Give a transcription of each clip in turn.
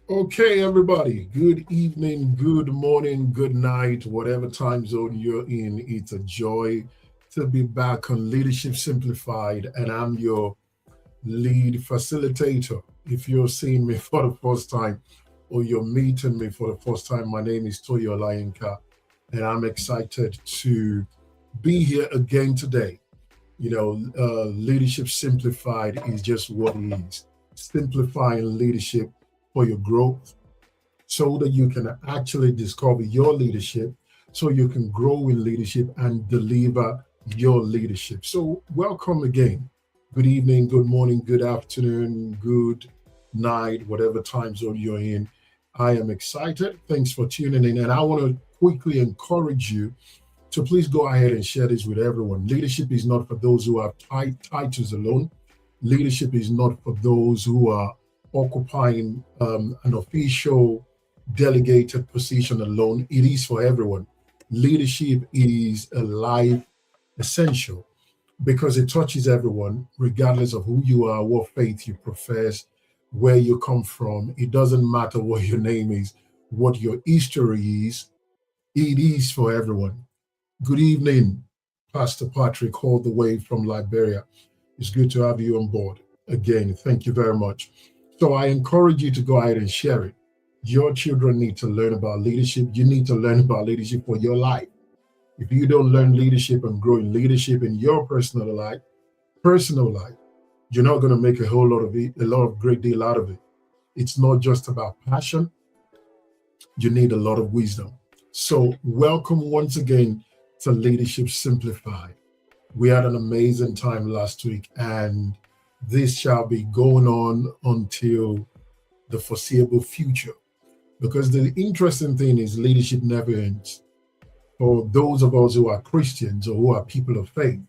Okay, everybody. Good evening, good morning, good night, whatever time zone you're in. It's a joy to be back on Leadership Simplified, and I'm your lead facilitator. If you're seeing me for the first time or you're meeting me for the first time, my name is Toyo Lainka, and I'm excited to be here again today. Leadership Simplified is just what it is, simplifying leadership for your growth so that you can actually discover your leadership, so you can grow in leadership and deliver your leadership. So, welcome again. Good evening, good morning, good afternoon, good night, whatever time zone you're in. I am excited. Thanks for tuning in. And I want to quickly encourage you to please go ahead and share this with everyone. Leadership is not for those who have titles alone. Leadership is not for those who are occupying an official delegated position alone. It is for everyone. Leadership is a life essential because it touches everyone, regardless of who you are, what faith you profess, where you come from. It doesn't matter what your name is, what your history is. It is for everyone. Good evening, Pastor Patrick, all the way from Liberia. It's good to have you on board again. Thank you very much. So I encourage you to go ahead and share it. Your children need to learn about leadership. You need to learn about leadership for your life. If you don't learn leadership and grow in leadership in your personal life, you're not going to make a whole lot of it, a lot of great deal out of it. It's not just about passion. You need a lot of wisdom. So welcome once again to Leadership Simplified. We had an amazing time last week, and this shall be going on until the foreseeable future. Because the interesting thing is, leadership never ends. For those of us who are Christians or who are people of faith,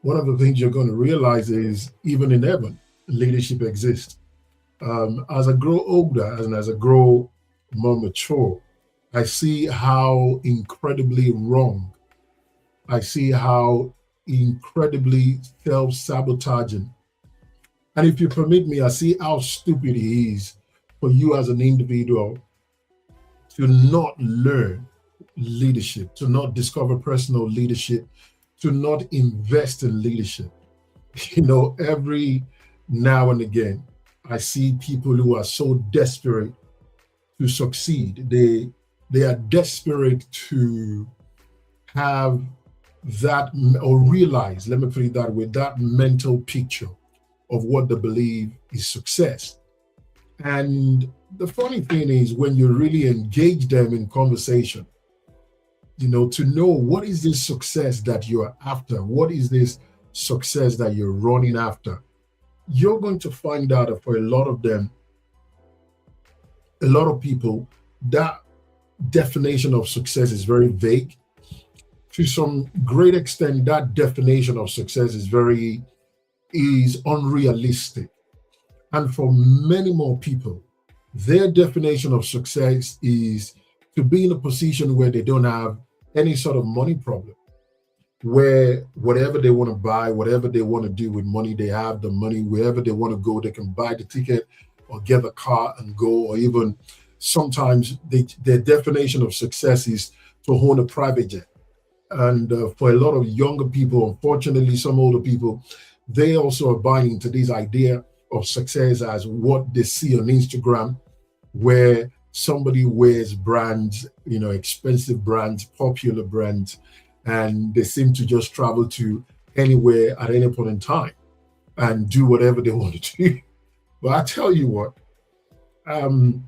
one of the things you're going to realize is even in heaven, leadership exists. As I grow older and as I grow more mature, I see how incredibly wrong, I see how incredibly self sabotaging, and if you permit me, I see how stupid it is for you as an individual to not learn leadership, to not discover personal leadership, to not invest in leadership. Every now and again, I see people who are so desperate to succeed. They are desperate to have that or realize, let me put it that way, that mental picture of what they believe is success. And the funny thing is, when you really engage them in conversation, to know what is this success that you're after, what is this success that you're running after, you're going to find out that for a lot of them, a lot of people, that definition of success is very vague. To some great extent, that definition of success is unrealistic. And for many more people, their definition of success is to be in a position where they don't have any sort of money problem, where whatever they want to buy, whatever they want to do with money, they have the money. Wherever they want to go, they can buy the ticket or get a car and go, or even sometimes their definition of success is to own a private jet. And for a lot of younger people, unfortunately, some older people, they also are buying into this idea of success as what they see on Instagram, where somebody wears brands, expensive brands, popular brands, and they seem to just travel to anywhere at any point in time and do whatever they want to do. But I tell you what, um,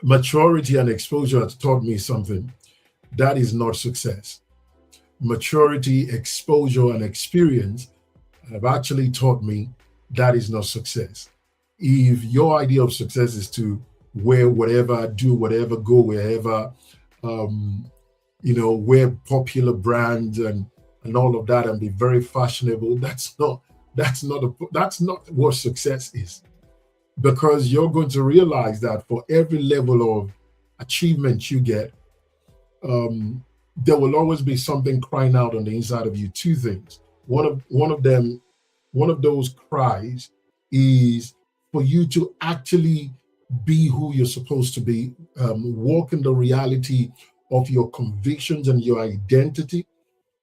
maturity and exposure has taught me something. That is not success. Maturity, exposure, and experience have actually taught me that is not success. If your idea of success is to wear whatever, do whatever, go wherever, um, wear popular brands and all of that, and be very fashionable, that's not what success is. Because you're going to realize that for every level of achievement you get, there will always be something crying out on the inside of you. Two things. One of those cries is for you to actually be who you're supposed to be, walk in the reality of your convictions and your identity.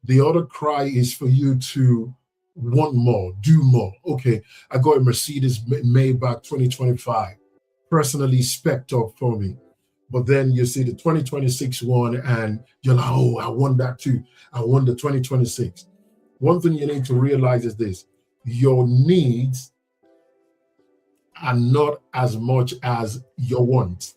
The other cry is for you to want more, do more. Okay, I got a Mercedes Maybach 2025, personally spec'd up for me. But then you see the 2026 one and you're like, oh, I want that too. I want the 2026. One thing you need to realize is this: your needs are not as much as your wants.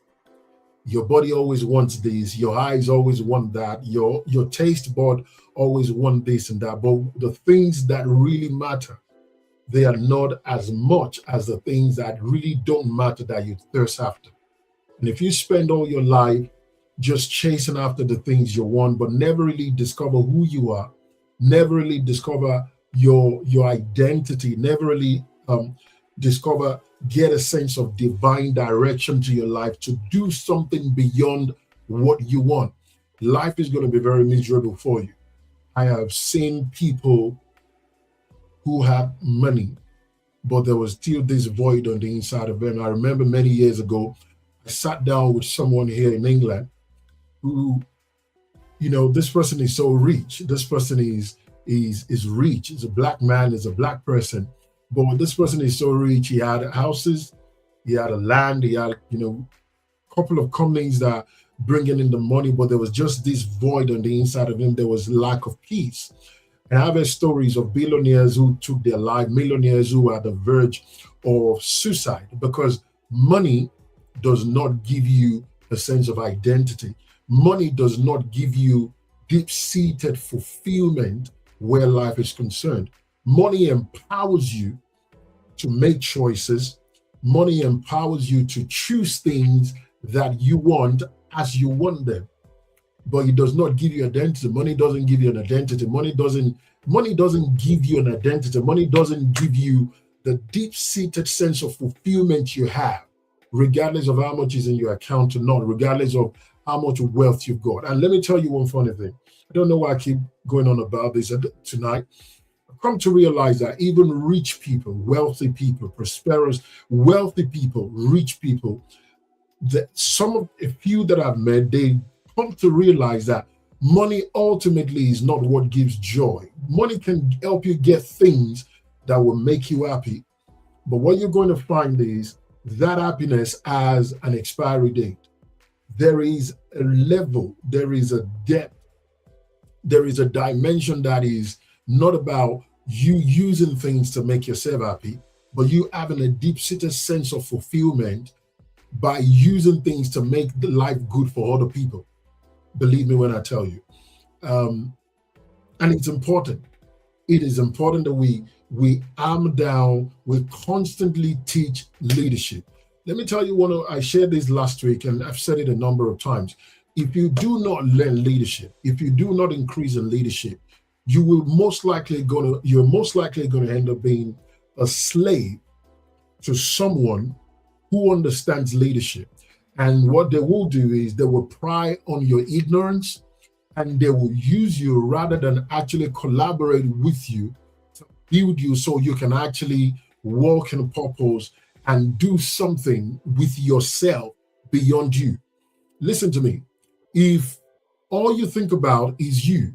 Your body always wants this, your eyes always want that, your taste bud always want this and that. But the things that really matter, they are not as much as the things that really don't matter that you thirst after. And if you spend all your life just chasing after the things you want, but never really discover who you are, never really discover your identity, never really discover, get a sense of divine direction to your life to do something beyond what you want, life is going to be very miserable for you. I have seen people who have money, but there was still this void on the inside of them. I remember many years ago, I sat down with someone here in England who, this person is so rich. This person is rich. He's a black man, is a black person. But this person is so rich. He had houses, he had a land, he had, a couple of companies that bringing in the money, but there was just this void on the inside of him. There was lack of peace. And I've heard stories of billionaires who took their life, millionaires who were at the verge of suicide, because money does not give you a sense of identity. Money does not give you deep-seated fulfillment where life is concerned. Money empowers you to make choices. Money empowers you to choose things that you want as you want them. But it does not give you identity. Money doesn't give you an identity. Money doesn't give you an identity. Money doesn't give you the deep-seated sense of fulfillment you have, regardless of how much is in your account or not, regardless of how much wealth you've got. And let me tell you one funny thing. I don't know why I keep going on about this tonight. I've come to realize that even rich people, wealthy people, prosperous, wealthy people, rich people, that a few that I've met, they come to realize that money ultimately is not what gives joy. Money can help you get things that will make you happy. But what you're going to find is that happiness has an expiry date. There is a level, there is a depth, there is a dimension that is not about you using things to make yourself happy, but you having a deep-seated sense of fulfillment by using things to make the life good for other people. Believe me when I tell you. And it's important. It is important that we arm down, we constantly teach leadership. Let me tell you, I shared this last week, and I've said it a number of times. If you do not learn leadership, if you do not increase in leadership, you're most likely going to end up being a slave to someone who understands leadership. And what they will do is they will pry on your ignorance, and they will use you rather than actually collaborate with you to build you so you can actually walk in purpose and do something with yourself beyond you. Listen to me. If all you think about is you,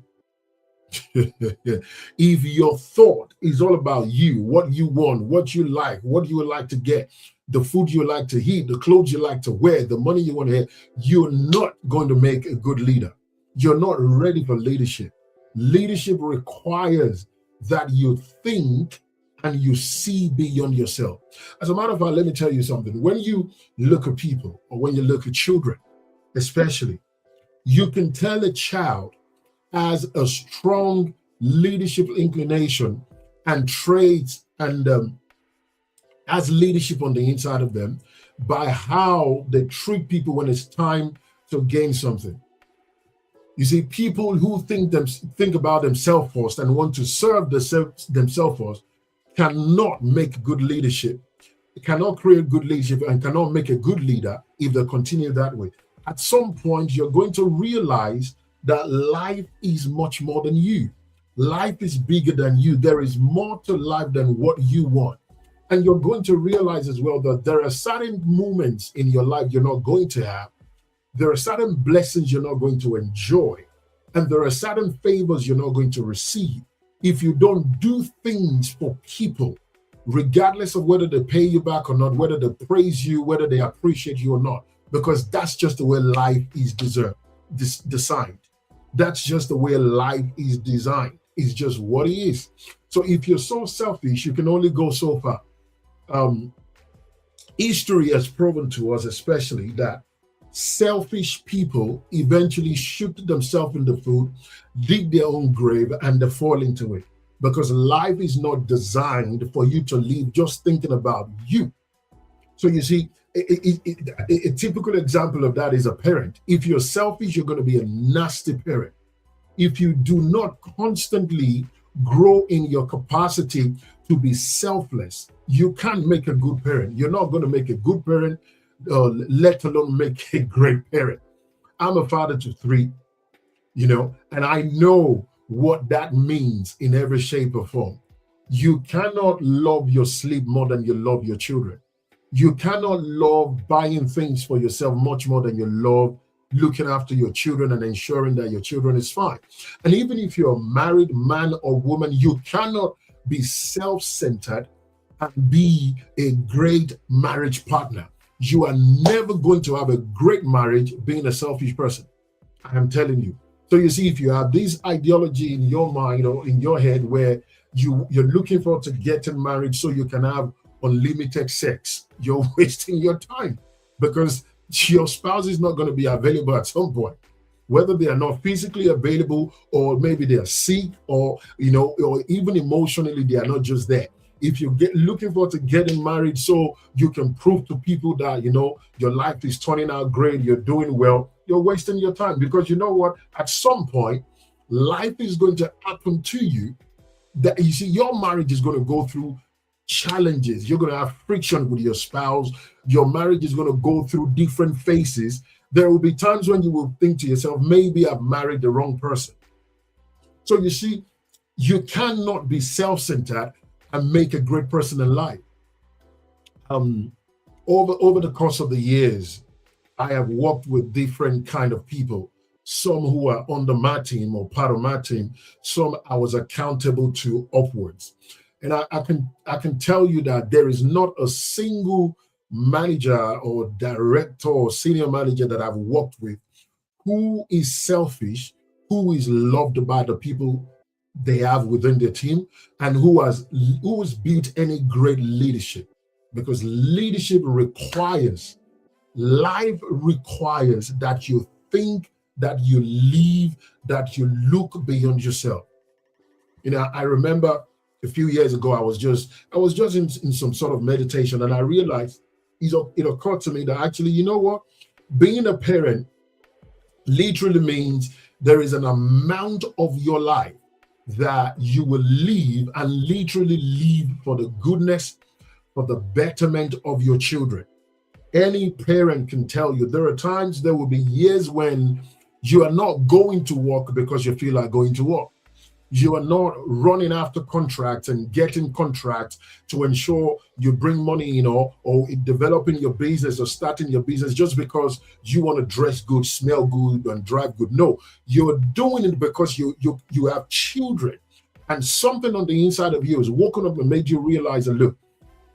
if your thought is all about you, what you want, what you like, what you would like to get, the food you like to eat, the clothes you like to wear, the money you want to have, you're not going to make a good leader. You're not ready for leadership. Leadership requires that you think and you see beyond yourself. As a matter of fact, let me tell you something. When you look at people, or when you look at children, especially, you can tell a child has a strong leadership inclination and traits and has leadership on the inside of them by how they treat people when it's time to gain something. You see, people who think about themselves first and want to serve themselves first cannot make good leadership, cannot create good leadership, and cannot make a good leader if they continue that way. At some point, you're going to realize that life is much more than you. Life is bigger than you. There is more to life than what you want. And you're going to realize as well that there are certain moments in your life you're not going to have. There are certain blessings you're not going to enjoy. And there are certain favors you're not going to receive if you don't do things for people, regardless of whether they pay you back or not, whether they praise you, whether they appreciate you or not, because that's just the way life is designed. That's just the way life is designed. It's just what it is. So if you're so selfish, you can only go so far. History has proven to us, especially, that selfish people eventually shoot themselves in the foot, dig their own grave, and they fall into it. Because life is not designed for you to live just thinking about you. So you see, a typical example of that is a parent. If you're selfish, you're going to be a nasty parent. If you do not constantly grow in your capacity to be selfless, you can't make a good parent. You're not going to make a good parent, let alone make a great parent. I'm a father to 3, and I know what that means in every shape or form. You cannot love your sleep more than you love your children. You cannot love buying things for yourself much more than you love looking after your children and ensuring that your children is fine. And even if you're a married man or woman, you cannot be self-centered and be a great marriage partner. You are never going to have a great marriage being a selfish person. I am telling you. So you see, if you have this ideology in your mind or in your head where you're looking forward to getting married so you can have unlimited sex, you're wasting your time, because your spouse is not going to be available at some point, whether they are not physically available, or maybe they are sick, or or even emotionally they are not just there. If you get looking forward to getting married so you can prove to people that your life is turning out great, you're doing well, you're wasting your time. Because you know what, at some point life is going to happen to you that you see your marriage is going to go through challenges. You're going to have friction with your spouse. Your marriage is going to go through different phases. There will be times when you will think to yourself, maybe I've married the wrong person. So you see, you cannot be self-centered and make a great person in life. Over the course of the years, I have worked with different kind of people. Some who are under my team or part of my team. Some I was accountable to upwards. And I can tell you that there is not a single manager or director or senior manager that I've worked with who is selfish, who is loved by the people they have within their team, and who has built any great leadership. Because leadership requires, life requires that you think, that you live, that you look beyond yourself. I remember a few years ago, I was just in some sort of meditation, and I realized it occurred to me that actually, you know what, being a parent literally means there is an amount of your life that you will live, and literally live for the goodness, for the betterment of your children. Any parent can tell you there are times, there will be years when you are not going to work because you feel like going to work. You are not running after contracts and getting contracts to ensure you bring money, or developing your business or starting your business just because you want to dress good, smell good, and drive good. No, you're doing it because you have children, and something on the inside of you is woken up and made you realize that, look,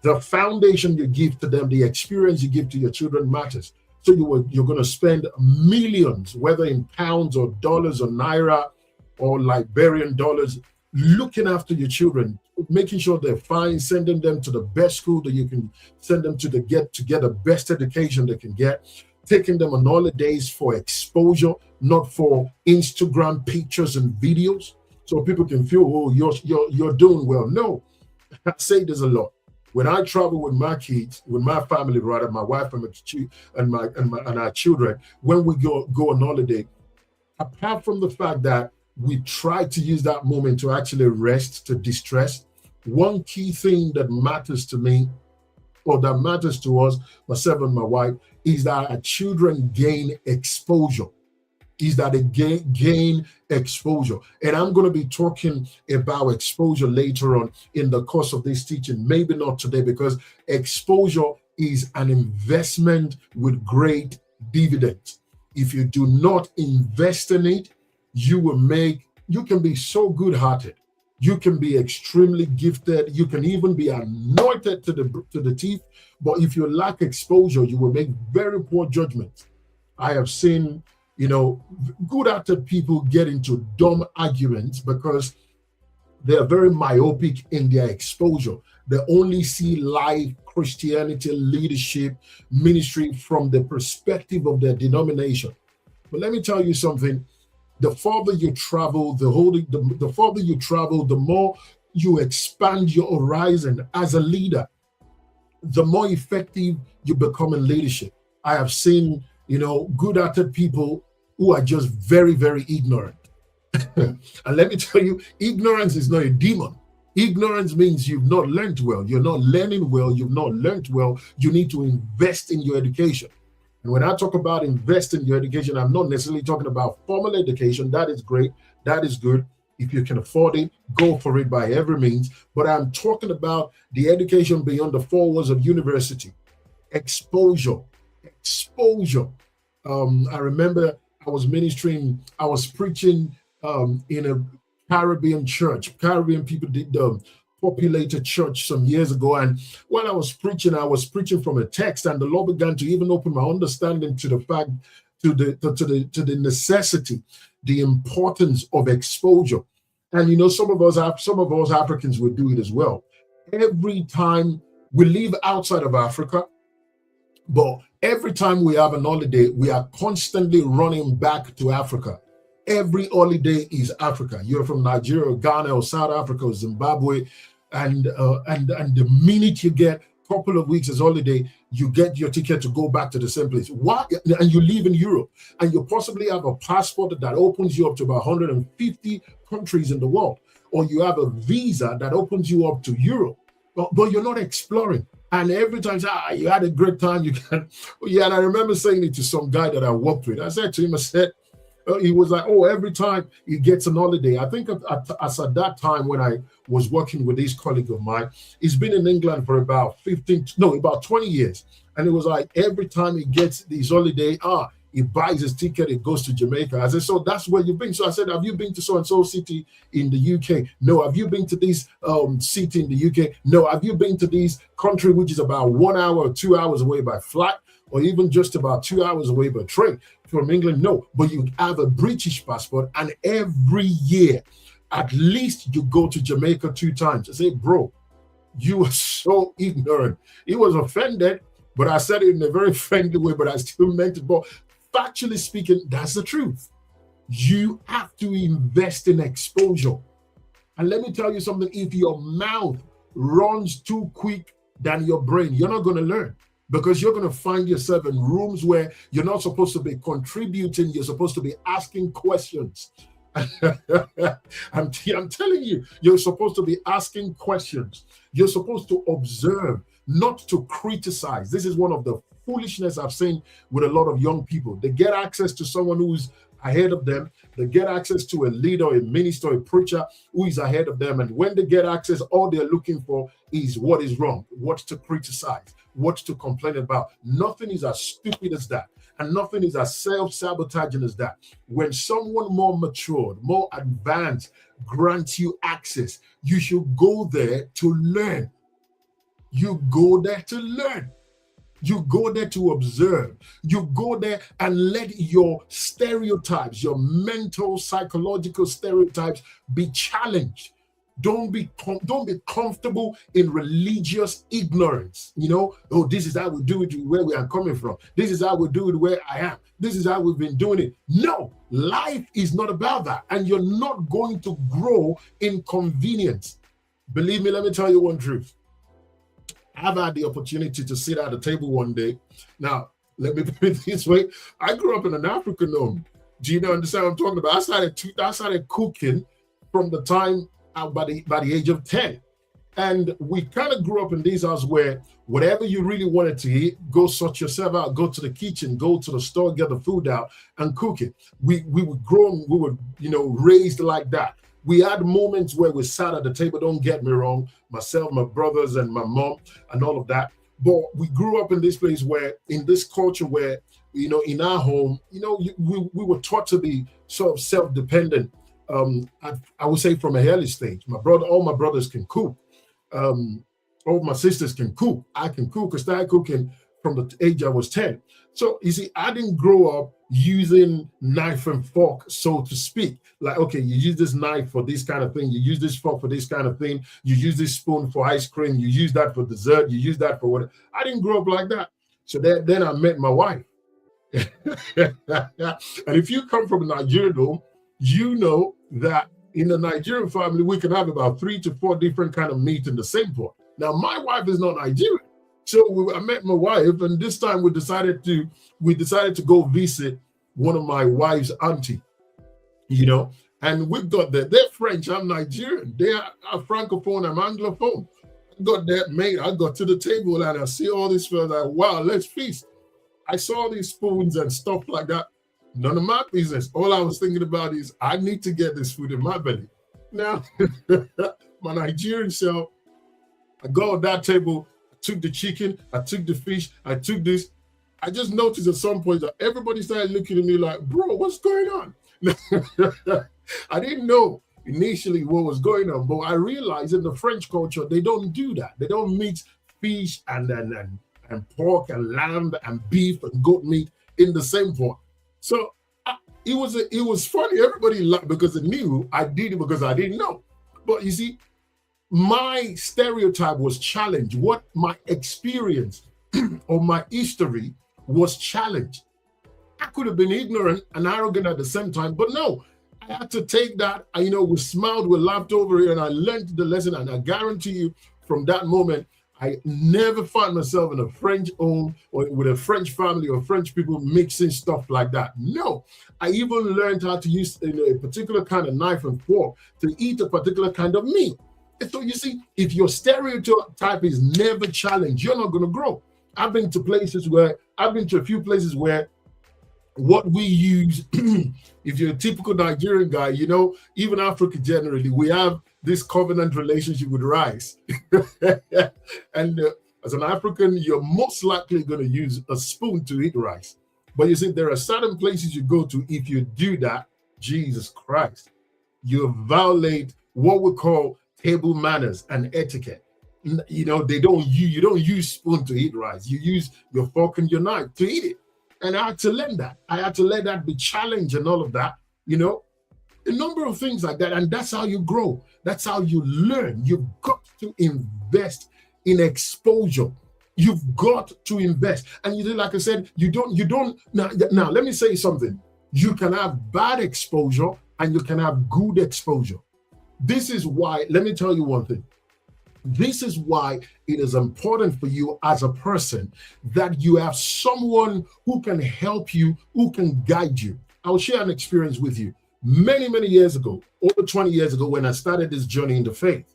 the foundation you give to them, the experience you give to your children matters. So you're going to spend millions, whether in pounds or dollars or naira or Liberian dollars, looking after your children, making sure they're fine, sending them to the best school that you can send them to get the best education they can get, taking them on holidays for exposure, not for Instagram pictures and videos, so people can feel, oh, you're doing well. No, I say this a lot. When I travel with my kids, with my family, rather, my wife and our children, when we go on holiday, apart from the fact that we try to use that moment to actually rest, to distress, one key thing that matters to me, or that matters to us, myself and my wife, is that our children gain exposure. is that they gain exposure. And I'm going to be talking about exposure later on in the course of this teaching. Maybe not today, because exposure is an investment with great dividends. If you do not invest in it, you can be so good-hearted. You can be extremely gifted. You can even be anointed to the teeth. But if you lack exposure, you will make very poor judgments. I have seen, good-hearted people get into dumb arguments because they are very myopic in their exposure. They only see life, Christianity, leadership, ministry from the perspective of their denomination. But let me tell you something. The farther you travel, the farther you travel, the more you expand your horizon as a leader, the more effective you become in leadership. I have seen, good-hearted people who are just very, very ignorant. And let me tell you, ignorance is not a demon. Ignorance means you've not learned well. You're not learning well. You've not learned well. You need to invest in your education. And when I talk about invest in your education, I'm not necessarily talking about formal education. That is great. That is good. If you can afford it, go for it by every means. But I'm talking about the education beyond the four walls of university. Exposure. I remember I was preaching in a Caribbean church. Caribbean people did populate a church some years ago, and while I was preaching from a text, and the Lord began to even open my understanding to the fact, to the necessity, the importance of exposure. And some of us Africans will do it as well. Every time we live outside of Africa, but every time we have an holiday, we are constantly running back to Africa. Every holiday is Africa. You're from Nigeria, or Ghana, or South Africa, or Zimbabwe, and the minute you get a couple of weeks as holiday, you get your ticket to go back to the same place. Why? And you live in Europe, and you possibly have a passport that opens you up to about 150 countries in the world, or you have a visa that opens you up to Europe, but you're not exploring. And every time you had a great time, you can. Yeah, and I remember saying it to some guy that I worked with. I said to him, he was like, every time he gets an holiday. I think at that time when I was working with this colleague of mine, he's been in England for about 20 years. And it was like every time he gets his holiday, he buys his ticket, he goes to Jamaica. I said, so that's where you've been. So I said, have you been to so-and-so city in the UK? No. Have you been to this city in the UK? No. Have you been to this country which is about 1 hour or 2 hours away by flight, or even just about 2 hours away by train from England? No. But you have a British passport, and every year, at least you go to Jamaica 2 times. I say, bro, you are so ignorant. He was offended, but I said it in a very friendly way, but I still meant it. But factually speaking, that's the truth. You have to invest in exposure. And let me tell you something, if your mouth runs too quick than your brain, you're not going to learn, because you're going to find yourself in rooms where you're not supposed to be contributing, you're supposed to be asking questions. I'm telling you, you're supposed to be asking questions. You're supposed to observe, not to criticize. This is one of the foolishness I've seen with a lot of young people. They get access to someone who's ahead of them. They get access to a leader, a minister, a preacher who is ahead of them. And when they get access, all they're looking for is what is wrong, what to criticize, what to complain about. Nothing is as stupid as that. And nothing is as self-sabotaging as that. When someone more matured, more advanced grants you access, you should go there to learn. You go there to learn. You go there to observe. You go there and let your stereotypes, your mental, psychological stereotypes be challenged. Don't be comfortable in religious ignorance. This is how we do it where we are coming from. This is how we do it where I am. This is how we've been doing it. No, life is not about that. And you're not going to grow in convenience. Believe me, let me tell you one truth. I've had the opportunity to sit at a table one day. Now, let me put it this way. I grew up in an African home. Do you understand what I'm talking about? I started cooking from the time by the age of 10. And we kind of grew up in this house where whatever you really wanted to eat, go sort yourself out, go to the kitchen, go to the store, get the food out and cook it. We were grown, we were, raised like that. We had moments where we sat at the table, don't get me wrong, myself, my brothers and my mom and all of that. But we grew up in this place where, in this culture where, in our home, we were taught to be sort of self-dependent. I would say from an early stage. All my brothers can cook. All my sisters can cook. I can cook. I started cooking from the age I was 10. So you see, I didn't grow up using knife and fork, so to speak. Like, okay, you use this knife for this kind of thing. You use this fork for this kind of thing. You use this spoon for ice cream. You use that for dessert. You use that for what? I didn't grow up like that. So then I met my wife. And if you come from a Nigerian home, you know that in the Nigerian family, we can have about 3 to 4 different kind of meat in the same pot. Now, my wife is not Nigerian. So I met my wife, and this time we decided to go visit one of my wife's auntie, and we got there. They're French, I'm Nigerian. They are Francophone, I'm Anglophone. I got that mate. I got to the table and I see all this food. Like, wow, let's feast. I saw these spoons and stuff like that. None of my business. All I was thinking about is I need to get this food in my belly. Now, my Nigerian self, I go on that table, I took the chicken, I took the fish, I took this. I just noticed at some point that everybody started looking at me like, bro, what's going on? I didn't know initially what was going on, but I realized in the French culture, they don't do that. They don't mix fish and pork and lamb and beef and goat meat in the same pot. So it was funny. Everybody laughed because they knew I did it because I didn't know. But you see, my stereotype was challenged. What my experience or my history was challenged. I could have been ignorant and arrogant at the same time, but no, I had to take that. We smiled, we laughed over it, and I learned the lesson. And I guarantee you, from that moment, I never found myself in a French home or with a French family or French people mixing stuff like that. No, I even learned how to use a particular kind of knife and fork to eat a particular kind of meat. And so you see, if your stereotype is never challenged, you're not going to grow. I've been to a few places where what we use, if you're a typical Nigerian guy, even Africa generally, we have this covenant relationship with rice. And as an African, you're most likely going to use a spoon to eat rice. But you see, there are certain places you go to, if you do that, Jesus Christ, you violate what we call table manners and etiquette. You don't use spoon to eat rice. You use your fork and your knife to eat it. And I had to learn that. I had to let that be challenged and all of that, a number of things like that. And that's how you grow. That's how you learn. You've got to invest in exposure. You've got to invest. And like I said, you don't now let me say something. You can have bad exposure and you can have good exposure. This is why, let me tell you one thing. This is why it is important for you as a person that you have someone who can help you, who can guide you. I'll share an experience with you. Many, many years ago, over 20 years ago, when I started this journey in the faith,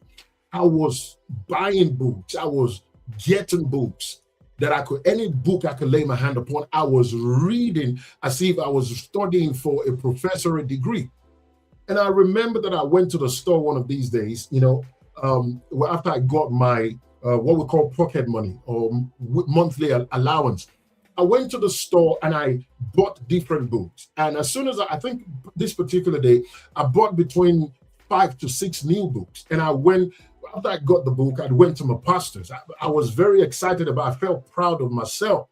I was buying books. I was getting books any book I could lay my hand upon. I was reading as if I was studying for a professorate degree. And I remember that I went to the store one of these days, after I got my what we call pocket money or monthly allowance. I went to the store and I bought different books. And as soon as I think this particular day, I bought between 5 to 6 new books. And after I got the book, I went to my pastors. I was very excited I felt proud of myself.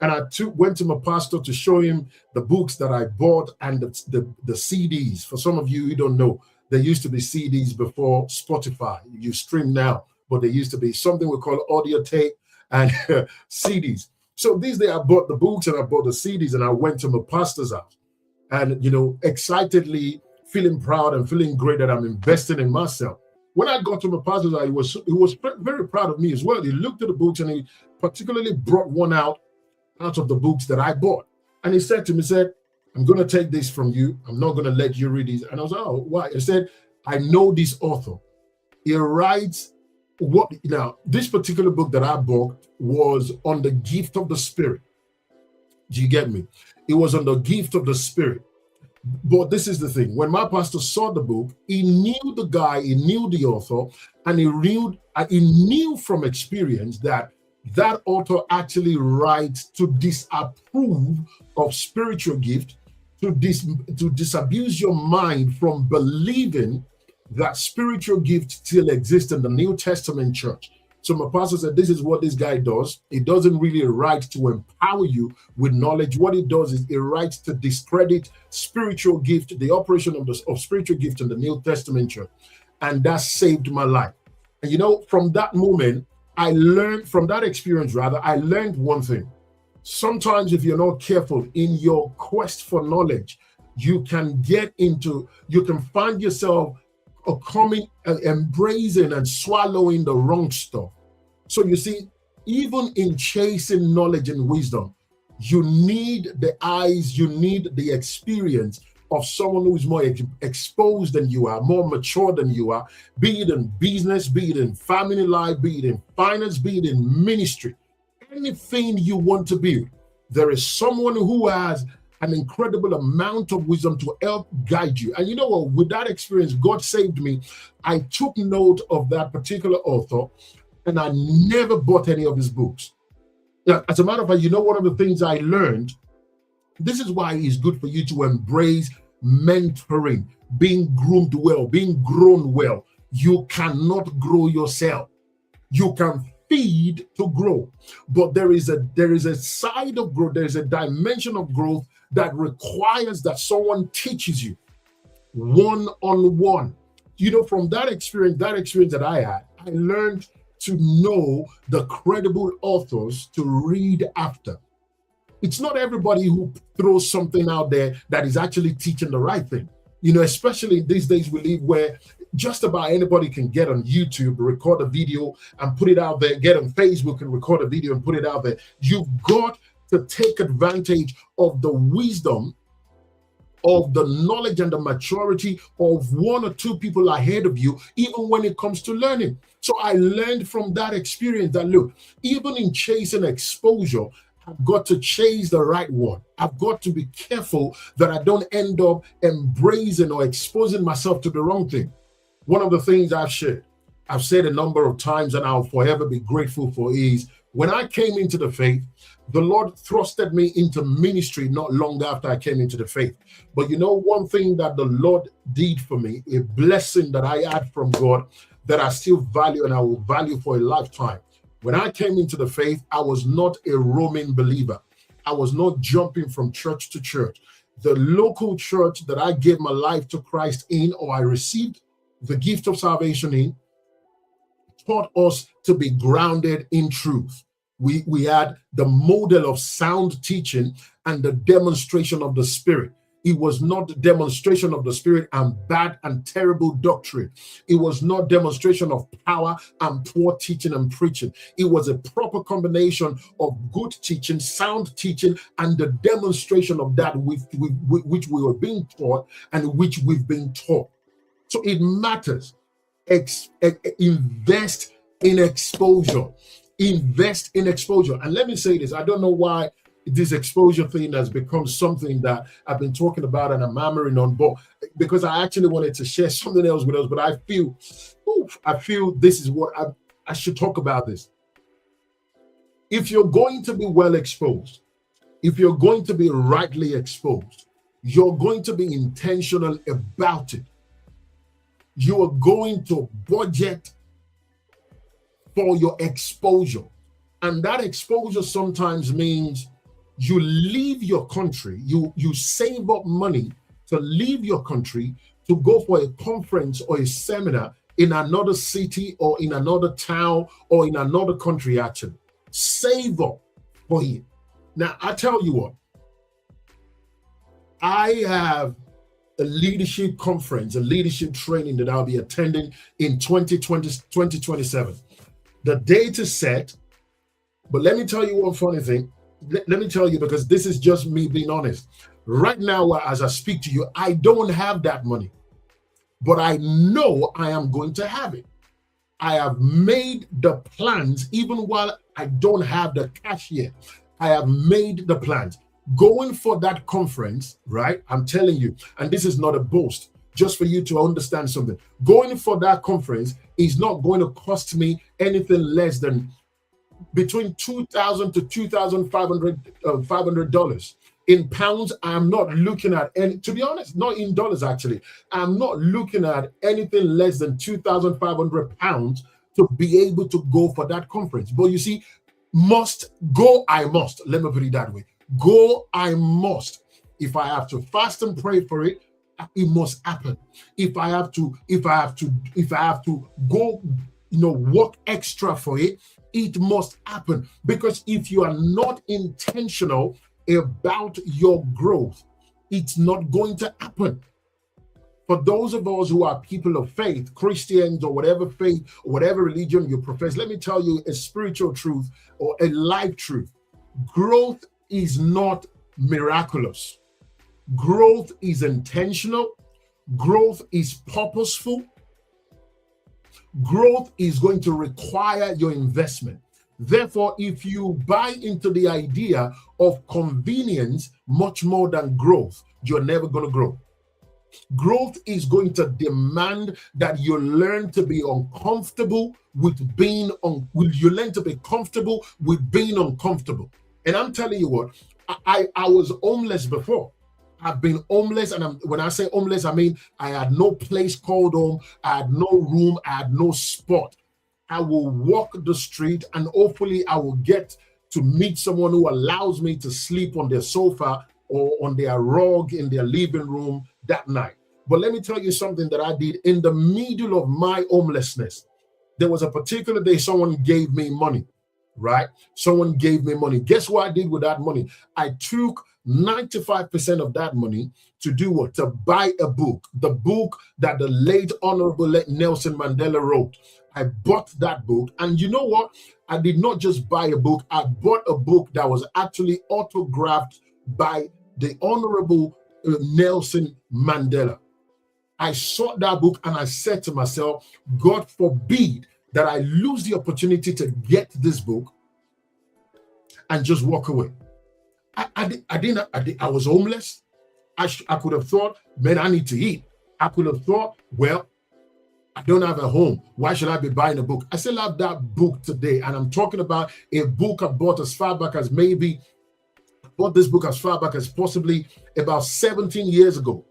And I went to my pastor to show him the books that I bought and the CDs. For some of you who don't know, there used to be CDs before Spotify. You stream now, but there used to be something we call audio tape and CDs. So these days I bought the books and I bought the CDs and I went to my pastor's house and, excitedly feeling proud and feeling great that I'm investing in myself. When I got to my pastor's house, he was very proud of me as well. He looked at the books and he particularly brought one out of the books that I bought. And he said to me, I'm going to take this from you. I'm not going to let you read these. And I was like, oh, why? He said, I know this author. He writes what now, this particular book that I bought was on the gift of the Spirit. Do you get me? It was on the gift of the Spirit. But this is the thing. When my pastor saw the book, he knew the guy, he knew the author, and he knew from experience that that author actually writes to disapprove of spiritual gift, to disabuse your mind from believing that spiritual gift still exists in the New Testament church. So my pastor said, this is what this guy does. It doesn't really write to empower you with knowledge. What it does is it writes to discredit spiritual gift, the operation of spiritual gift in the New Testament church. And that saved my life. And you know, from that moment, from that experience, I learned one thing. Sometimes if you're not careful in your quest for knowledge, you can find yourself embracing and swallowing the wrong stuff. So you see, even in chasing knowledge and wisdom, you need the eyes, you need the experience of someone who is more exposed than you are, more mature than you are, be it in business, be it in family life, be it in finance, be it in ministry. Anything you want to be, there is someone who has an incredible amount of wisdom to help guide you. And you know what? With that experience, God saved me. I took note of that particular author, and I never bought any of his books. Now, as a matter of fact, you know, one of the things I learned, this is why it's good for you to embrace mentoring, being groomed well, being grown well. You cannot grow yourself. You can feed to grow, but there is a side of growth, there is a dimension of growth that requires that someone teaches you one-on-one. You know, from that experience that I had, I learned to know the credible authors to read after. It's not everybody who throws something out there that is actually teaching the right thing. You know, especially these days we live where just about anybody can get on YouTube, record a video and put it out there, get on Facebook and record a video and put it out there. You've got to take advantage of the wisdom, of the knowledge and the maturity of one or two people ahead of you, even when it comes to learning. So I learned from that experience that, look, even in chasing exposure, I've got to chase the right one. I've got to be careful that I don't end up embracing or exposing myself to the wrong thing. One of the things I've said a number of times and I'll forever be grateful for is when I came into the faith, the Lord thrusted me into ministry not long after I came into the faith. But you know, one thing that the Lord did for me, a blessing that I had from God that I still value and I will value for a lifetime. When I came into the faith, I was not a roaming believer. I was not jumping from church to church. The local church that I gave my life to Christ in, or I received the gift of salvation in, taught us to be grounded in truth. We had the model of sound teaching and the demonstration of the Spirit. It was not the demonstration of the Spirit and bad and terrible doctrine. It was not demonstration of power and poor teaching and preaching. It was a proper combination of good teaching, sound teaching, and the demonstration of that which we were being taught and which we've been taught. So it matters. Invest in exposure. Invest in exposure. And let me say this, I don't know why this exposure thing has become something that I've been talking about and I'm hammering on, but because I actually wanted to share something else with us, but I feel this is what I should talk about this. If you're going to be well exposed, if you're going to be rightly exposed, you're going to be intentional about it. You are going to budget for your exposure. And that exposure sometimes means you leave your country, you save up money to leave your country to go for a conference or a seminar in another city or in another town or in another country actually. Save up for it. Now, I tell you what, I have a leadership conference, a leadership training that I'll be attending in 2027. The date is set, but let me tell you one funny thing. Let me tell you, because this is just me being honest. Right now, as I speak to you, I don't have that money, but I know I am going to have it. I have made the plans even while I don't have the cash yet. I have made the plans. Going for that conference, right? I'm telling you, and this is not a boast, just for you to understand something. Going for that conference is not going to cost me anything less than between $2,000 to $2,500. In pounds, I'm not looking at any, to be honest, not in dollars actually. I'm not looking at anything less than £2,500 to be able to go for that conference. But you see, must go, I must. Let me put it that way. Go, I must. If I have to fast and pray for it, it must happen. If I have to go, work extra for it, it must happen. Because if you are not intentional about your growth, it's not going to happen. For those of us who are people of faith, Christians or whatever faith or whatever religion you profess, let me tell you a spiritual truth or a life truth. Growth is not miraculous. Growth is intentional. Growth is purposeful. Growth is going to require your investment. Therefore, if you buy into the idea of convenience much more than growth, you're never going to grow. Growth is going to demand that you learn to be uncomfortable with being you learn to be comfortable with being uncomfortable. And I'm telling you what, I was homeless before. I've been homeless, and when I say homeless, I mean I had no place called home, I had no room, I had no spot. I will walk the street, and hopefully I will get to meet someone who allows me to sleep on their sofa or on their rug in their living room that night. But let me tell you something that I did in the middle of my homelessness. There was a particular day someone gave me money, right? Someone gave me money. Guess what I did with that money? I took 95% of that money to do what? To buy a book, the book that the late Honorable Nelson Mandela wrote. I bought that book, and you know what? I did not just buy a book. I bought a book that was actually autographed by the Honorable Nelson Mandela. I saw that book and I said to myself, God forbid that I lose the opportunity to get this book and just walk away. I was homeless. I could have thought, man, I need to eat. I could have thought, well, I don't have a home. Why should I be buying a book? I still have that book today. And I'm talking about a book I bought as far back as bought this book as far back as possibly about 17 years ago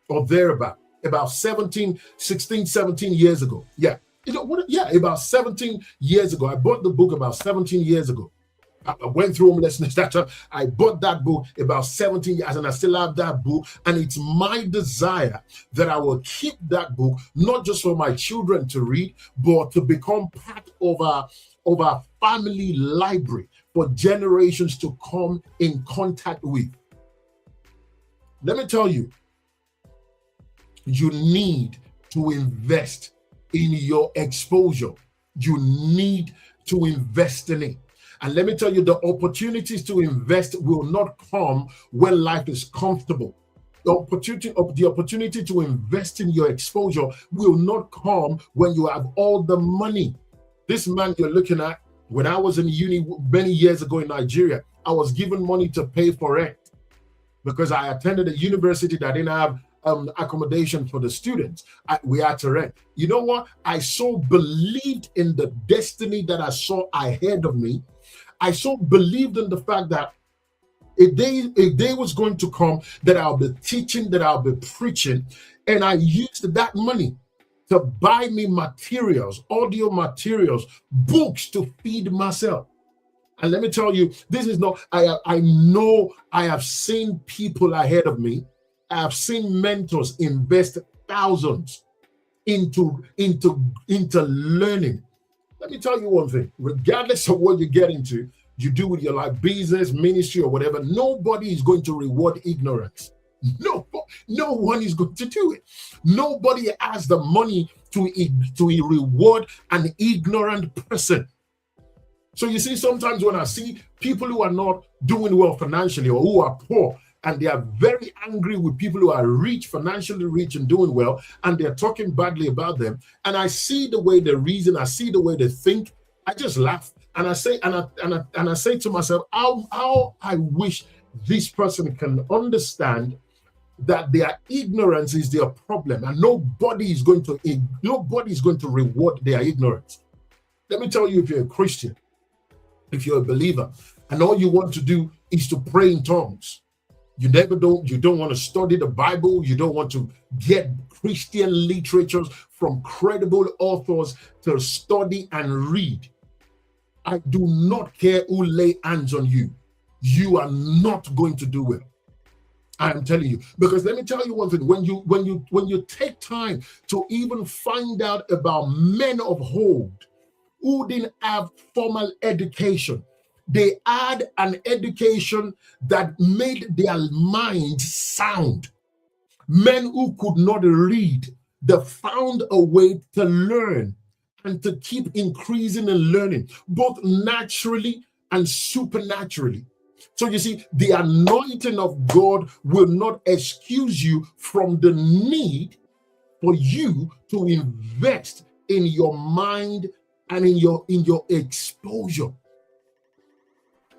or thereabout. About 16, 17 years ago. Yeah. About 17 years ago. I bought the book about 17 years ago. I went through homelessness that time. I bought that book about 17 years, and I still have that book. And it's my desire that I will keep that book, not just for my children to read, but to become part of our family library for generations to come in contact with. Let me tell you, you need to invest in your exposure. You need to invest in it. And let me tell you, the opportunities to invest will not come when life is comfortable. The opportunity to invest in your exposure will not come when you have all the money. This man you're looking at, when I was in uni many years ago in Nigeria, I was given money to pay for rent because I attended a university that didn't have accommodation for the students. We had to rent. You know what? I so believed in the destiny that I saw ahead of me. I so believed in the fact that a day was going to come that I'll be teaching, that I'll be preaching, and I used that money to buy me materials, audio materials, books to feed myself. And let me tell you, this is not, I know I have seen people ahead of me. I have seen mentors invest thousands into learning. Let me tell you one thing, regardless of what you get into, you do with your life, business, ministry, or whatever, nobody is going to reward ignorance. No one is going to do it. Nobody has the money to reward an ignorant person. So you see, sometimes when I see people who are not doing well financially or who are poor, and they are very angry with people who are rich, financially rich and doing well, and they're talking badly about them. And I see the way they reason, I see the way they think. I just laugh, and I say, and I say to myself, how I wish this person can understand that their ignorance is their problem, and nobody is going to reward their ignorance. Let me tell you, if you're a Christian, if you're a believer, and all you want to do is to pray in tongues, you don't want to study the Bible, you don't want to get Christian literatures from credible authors to study and read, I do not care who lay hands on you. You are not going to do well. I am telling you, because let me tell you one thing: when you take time to even find out about men of old who didn't have formal education, they had an education that made their minds sound. Men who could not read, they found a way to learn and to keep increasing and learning, both naturally and supernaturally. So you see, the anointing of God will not excuse you from the need for you to invest in your mind and in your exposure.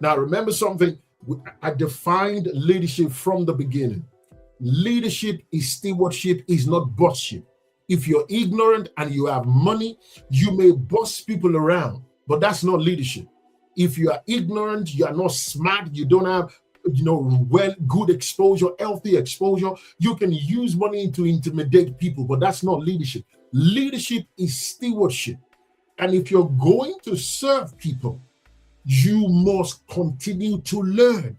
Now, remember something. I defined leadership from the beginning. Leadership is stewardship, is not bossship. If you're ignorant and you have money, you may boss people around, but that's not leadership. If you are ignorant, you are not smart, you don't have good exposure, healthy exposure, you can use money to intimidate people, but that's not leadership. Leadership is stewardship. And if you're going to serve people, you must continue to learn.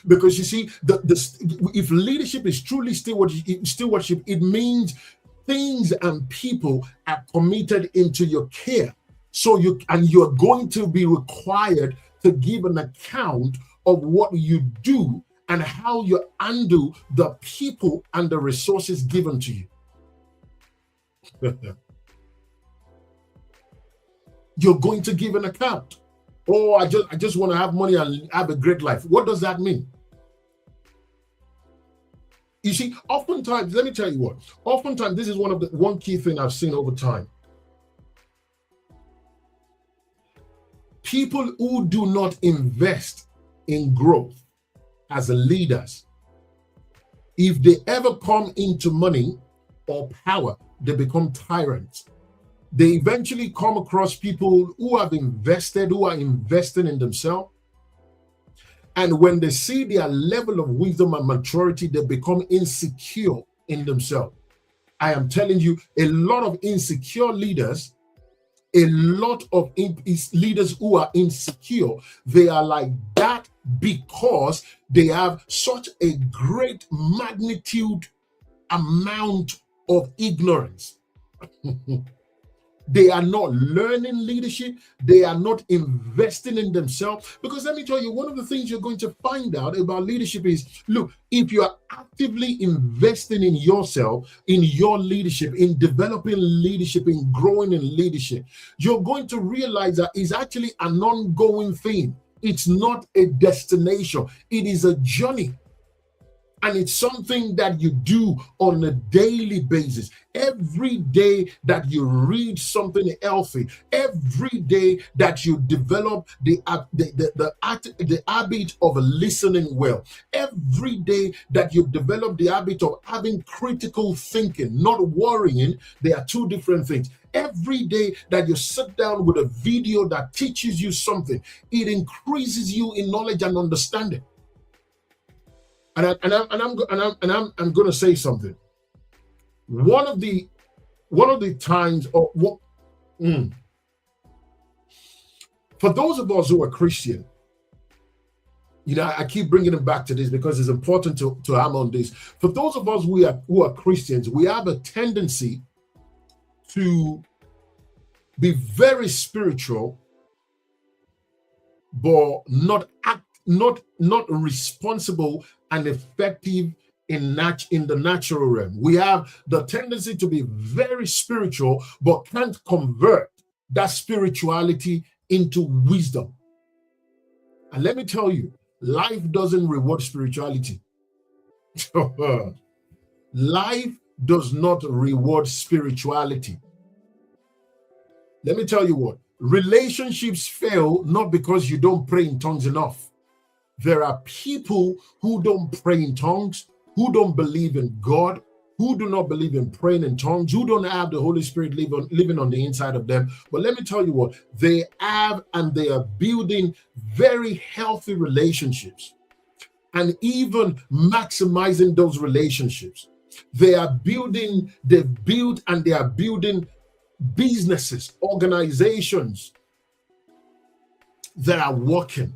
Because you see, if leadership is truly stewardship, it means things and people are committed into your care. So you're going to be required to give an account of what you do and how you handle the people and the resources given to you. You're going to give an account. Oh, I just want to have money and have a great life. What does that mean? You see, oftentimes, let me tell you what, oftentimes this is one key thing I've seen over time. People who do not invest in growth as leaders, if they ever come into money or power, they become tyrants. They eventually come across people who are investing in themselves. And when they see their level of wisdom and maturity, they become insecure in themselves. I am telling you, a lot of insecure leaders, a lot of leaders who are insecure, they are like that because they have such a great magnitude amount of ignorance. They are not learning leadership. They are not investing in themselves. Because let me tell you, one of the things you're going to find out about leadership is, look, if you are actively investing in yourself, in your leadership, in developing leadership, in growing in leadership, you're going to realize that it's actually an ongoing thing. It's not a destination. It is a journey. And it's something that you do on a daily basis. Every day that you read something healthy, every day that you develop the habit of listening well, every day that you develop the habit of having critical thinking, not worrying, they are two different things. Every day that you sit down with a video that teaches you something, it increases you in knowledge and understanding. And I'm going to say something. One of the times, for those of us who are Christian, I keep bringing it back to this because it's important to hammer on this. For those of us who are Christians, we have a tendency to be very spiritual, but not responsible and effective in the natural realm. We have the tendency to be very spiritual, but can't convert that spirituality into wisdom. And let me tell you, Life doesn't reward spirituality. Life does not reward spirituality. Let me tell you what, relationships fail not because you don't pray in tongues enough. There are people who don't pray in tongues, who don't believe in God, who do not believe in praying in tongues, who don't have the Holy Spirit living on the inside of them. But let me tell you what, they have, and they are building very healthy relationships, and even maximizing those relationships. They've built and they are building businesses, organizations that are working,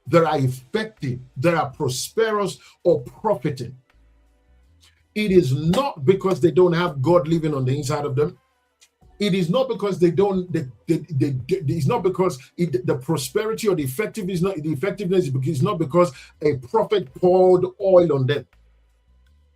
that are effective, that are prosperous or profiting. It is not because they don't have God living on the inside of them. It is not because the prosperity or the effectiveness is not because a prophet poured oil on them.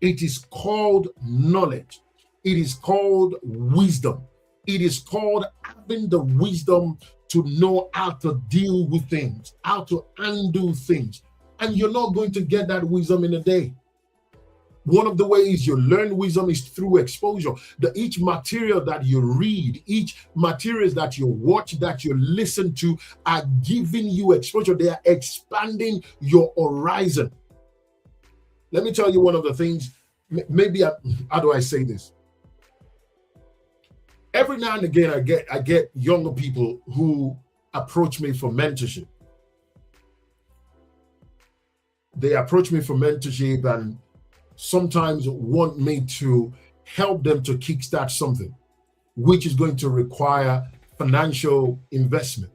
It is called knowledge. It is called wisdom. It is called having the wisdom to know how to deal with things, how to undo things. And you're not going to get that wisdom in a day. One of the ways you learn wisdom is through exposure. Each material that you read, each materials that you watch, that you listen to, are giving you exposure. They are expanding your horizon. Let me tell you one of the things, how do I say this? Every now and again, I get younger people who approach me for mentorship. They approach me for mentorship and sometimes want me to help them to kickstart something, which is going to require financial investment.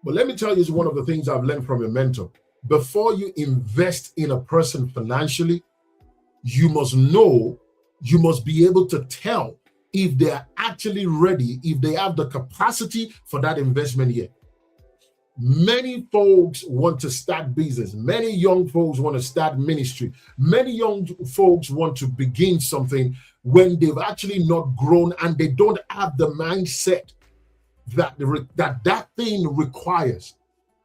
But let me tell you, one of the things I've learned from a mentor. Before you invest in a person financially, you must be able to tell if they are actually ready, if they have the capacity for that investment yet. Many folks want to start business. Many young folks want to start ministry. Many young folks want to begin something when they've actually not grown and they don't have the mindset that thing requires.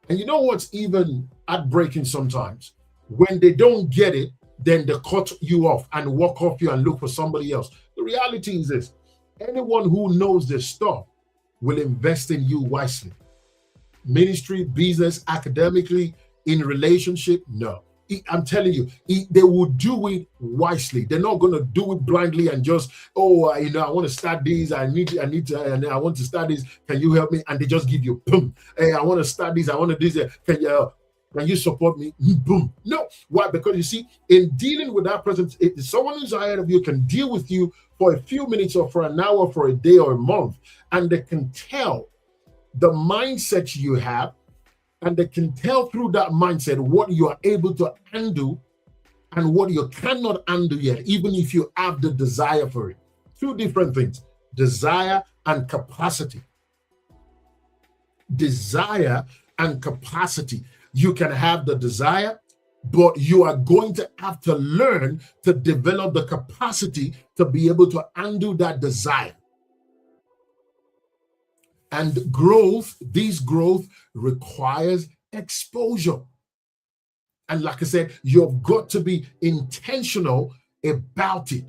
And you know what's even heartbreaking sometimes? When they don't get it, then they cut you off and walk off you and look for somebody else. The reality is this: anyone who knows their stuff will invest in you wisely. Ministry, business, academically, in relationship, no. I'm telling you, they will do it wisely. They're not going to do it blindly and just, I want to start this. I want to start this. Can you help me? And they just give you, boom. Hey, I want to start this. I want to do this. Can you support me? Boom. No. Why? Because you see, in dealing with that person, if someone who's ahead of you can deal with you for a few minutes or for an hour, for a day or a month, and they can tell the mindset you have, and they can tell through that mindset what you are able to undo and what you cannot undo yet, even if you have the desire for it. Two different things: desire and capacity. Desire and capacity. You can have the desire, but you are going to have to learn to develop the capacity to be able to undo that desire. And this growth requires exposure. And like I said, you've got to be intentional about it.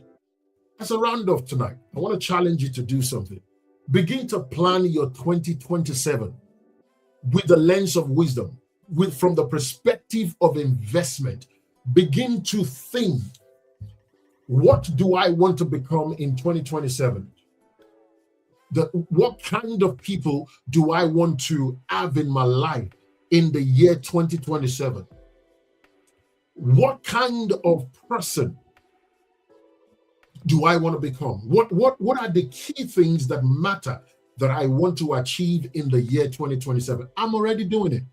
As a roundup tonight, I want to challenge you to do something. Begin to plan your 2027 with the lens of wisdom, from the perspective of investment. Begin to think, what do I want to become in 2027? What kind of people do I want to have in my life in the year 2027? What kind of person do I want to become? What are the key things that matter that I want to achieve in the year 2027? I'm already doing it.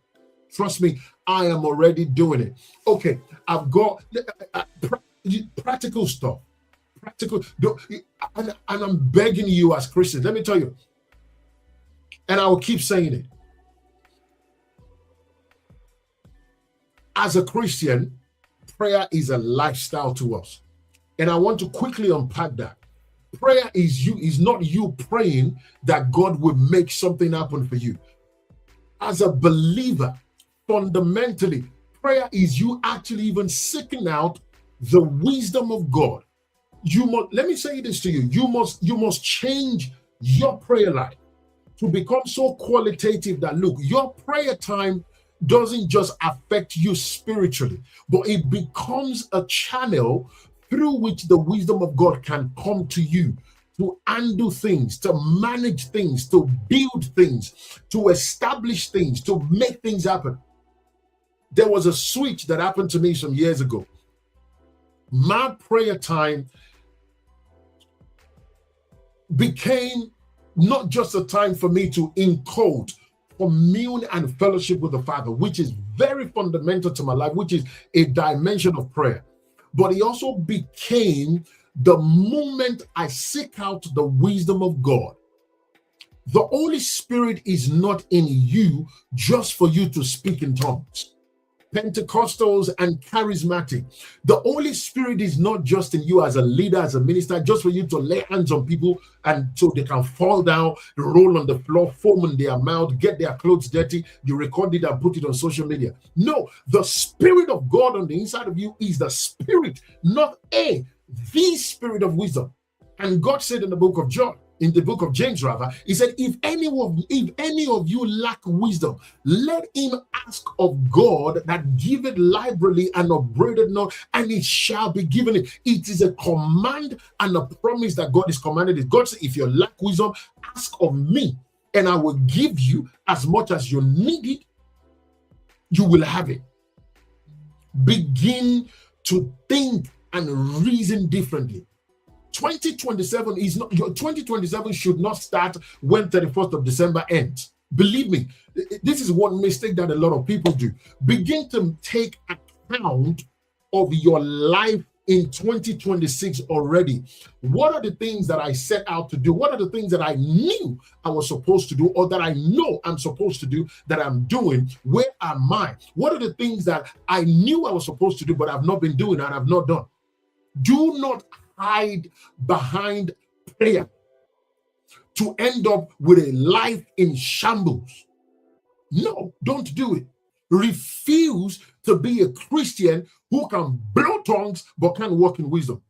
Trust me, I am already doing it. Okay, I've got practical stuff. And I'm begging you as Christians, let me tell you, and I will keep saying it. As a Christian, prayer is a lifestyle to us. And I want to quickly unpack that. Prayer is not you praying that God will make something happen for you. As a believer, fundamentally, prayer is you actually even seeking out the wisdom of God. You must, let me say this to you, you must change your prayer life to become so qualitative that, look, your prayer time doesn't just affect you spiritually, but it becomes a channel through which the wisdom of God can come to you to undo things, to manage things, to build things, to establish things, to make things happen. There was a switch that happened to me some years ago. My prayer time became not just a time for me to encode, commune, and fellowship with the Father, which is very fundamental to my life, which is a dimension of prayer. But it also became the moment I seek out the wisdom of God. The Holy Spirit is not in you just for you to speak in tongues. Pentecostals and charismatic, the Holy Spirit is not just in you as a leader, as a minister, just for you to lay hands on people and so they can fall down, roll on the floor, foam in their mouth, get their clothes dirty, you record it and put it on social media. No, the Spirit of God on the inside of you is the Spirit, not the Spirit of wisdom. And God said in the book of John, in the book of James rather, he said, if any of you lack wisdom, let him ask of God that giveth liberally and upbraideth not, and it shall be given him. It is a command and a promise that God is commanded it. God said, if you lack wisdom, ask of me, and I will give you as much as you need it. You will have it. Begin to think and reason differently. 2027 is not, your 2027 should not start when 31st of December ends. Believe me, this is one mistake that a lot of people do. Begin to take account of your life in 2026 already. What are the things that I set out to do? What are the things that I knew I was supposed to do, or that I know I'm supposed to do that I'm doing? Where am I? What are the things that I knew I was supposed to do but I've not been doing and I've not done? Do not hide behind prayer to end up with a life in shambles. No, don't do it. Refuse to be a Christian who can blow tongues but can't walk in wisdom.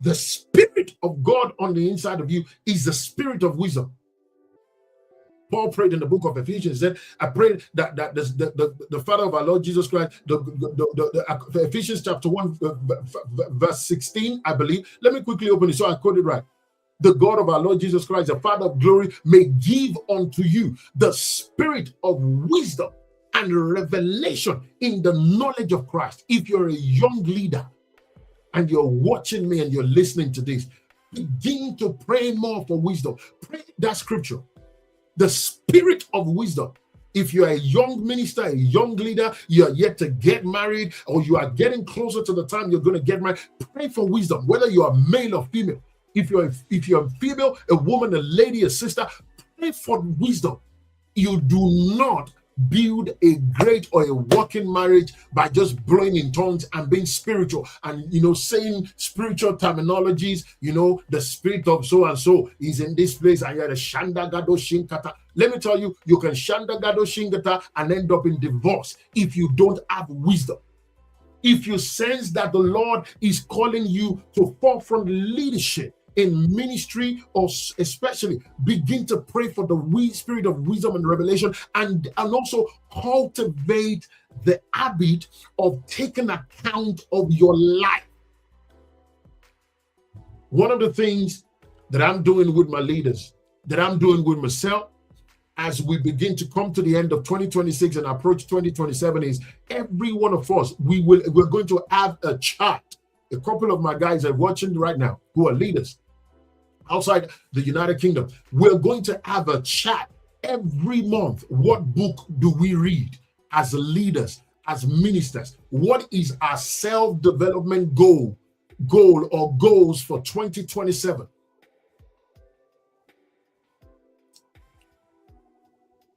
The Spirit of God on the inside of you is the Spirit of wisdom. Paul prayed in the book of Ephesians, said, I prayed that the Father of our Lord Jesus Christ, the Ephesians chapter 1, verse 16, I believe. Let me quickly open it so I quote it right. The God of our Lord Jesus Christ, the Father of glory, may give unto you the spirit of wisdom and revelation in the knowledge of Christ. If you're a young leader and you're watching me and you're listening to this, begin to pray more for wisdom. Pray that scripture. The spirit of wisdom. If you're a young minister, a young leader, you're yet to get married, or you are getting closer to the time you're going to get married, pray for wisdom, whether you are male or female. If you're a female, a woman, a lady, a sister, pray for wisdom. You do not build a great or a working marriage by just blowing in tongues and being spiritual and saying spiritual terminologies. The spirit of so and so is in this place and you're a shanda gado shinkata. Let me tell you, you can shanda gado shinkata and end up in divorce if you don't have wisdom. If you sense that the Lord is calling you to forefront leadership in ministry, or especially, begin to pray for the spirit of wisdom and revelation, and also cultivate the habit of taking account of your life. One of the things that I'm doing with my leaders, that I'm doing with myself, as we begin to come to the end of 2026 and approach 2027, is every one of us, we're going to have a chart. A couple of my guys are watching right now who are leaders outside the United Kingdom. We're going to have a chat every month. What book do we read as leaders, as ministers? What is our self-development goal or goals for 2027?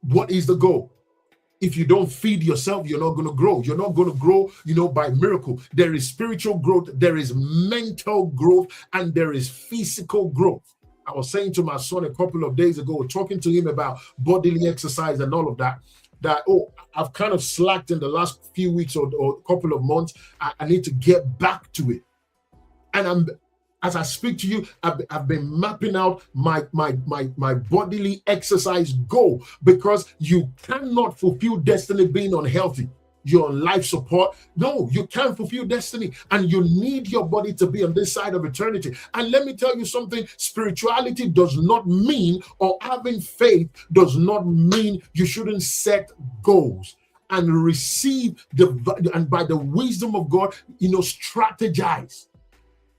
What is the goal? If you don't feed yourself, you're not going to grow. You're not going to grow, by miracle. There is spiritual growth, there is mental growth, and there is physical growth. I was saying to my son a couple of days ago, talking to him about bodily exercise and all of that that, oh, I've kind of slacked in the last few weeks or couple of months. I need to get back to it. And as I speak to you, I've been mapping out my bodily exercise goal, because you cannot fulfill destiny being unhealthy. You're on life support. No, you can't fulfill destiny, and you need your body to be on this side of eternity. And let me tell you something, spirituality does not mean, or having faith does not mean you shouldn't set goals and receive and by the wisdom of God, strategize.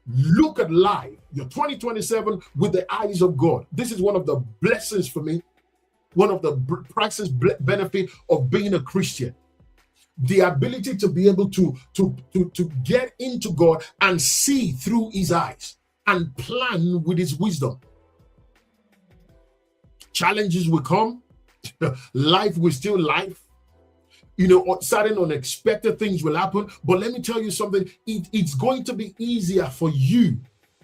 Look at life, your 2027, with the eyes of God. This is one of the blessings for me, one of the priceless benefit of being a Christian. The ability to be able to get into God and see through his eyes and plan with his wisdom. Challenges will come. Life will still life. Certain unexpected things will happen. But let me tell you something. It's going to be easier for you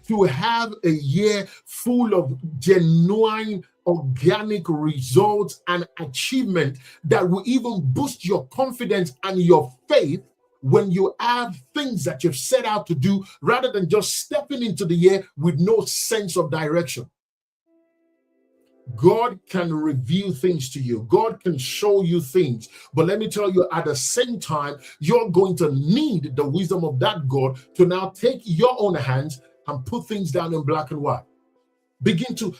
to have a year full of genuine organic results and achievement that will even boost your confidence and your faith when you have things that you've set out to do, rather than just stepping into the year with no sense of direction. God can reveal things to you. God can show you things. But let me tell you, at the same time, you're going to need the wisdom of that God to now take your own hands and put things down in black and white. Begin to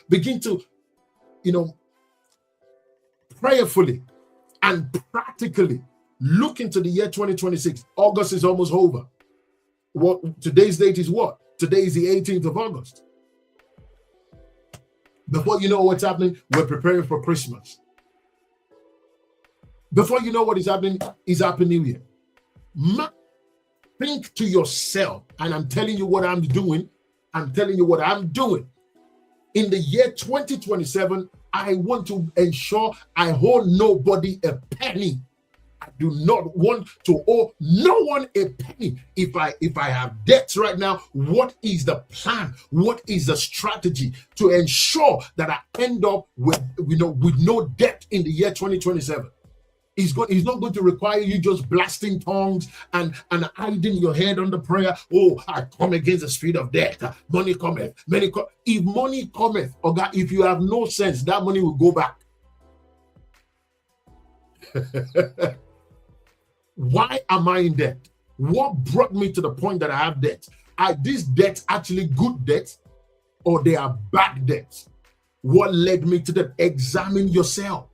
prayerfully and practically look into the year 2026. August is almost over. Today's date is what? Today is the 18th of August. Before you know what's happening, we're preparing for Christmas. Before you know what is happening, is Happy New Year. Think to yourself, and I'm telling you what I'm doing. I'm telling you what I'm doing. In the year 2027, I want to ensure I hold nobody a penny. I do not want to owe no one a penny. If I have debts right now, what is the plan? What is the strategy to ensure that I end up with no debt in the year 2027? He's not going to require you just blasting tongues and hiding your head under prayer. Oh, I come against the spirit of death. Money cometh. If money cometh, or God, if you have no sense, that money will go back. Why am I in debt? What brought me to the point that I have debt? Are these debts actually good debts, or they are bad debts? What led me to that? Examine yourself.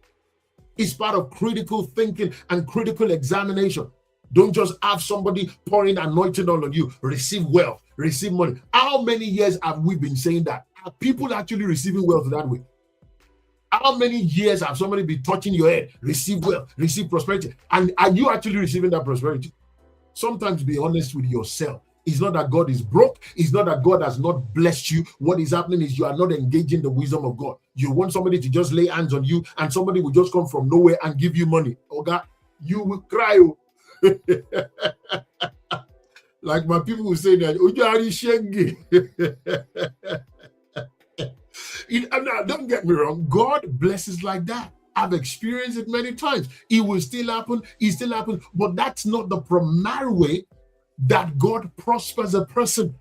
It's part of critical thinking and critical examination. Don't just have somebody pouring anointing on you. Receive wealth, receive money. How many years have we been saying that? Are people actually receiving wealth that way? How many years have somebody been touching your head? Receive wealth, receive prosperity. And are you actually receiving that prosperity? Sometimes be honest with yourself. It's not that God is broke. It's not that God has not blessed you. What is happening is you are not engaging the wisdom of God. You want somebody to just lay hands on you, and somebody will just come from nowhere and give you money. Okay? You will cry. Like my people will say that. Don't get me wrong. God blesses like that. I've experienced it many times. It will still happen. It still happens. But that's not the primary way that God prospers a person.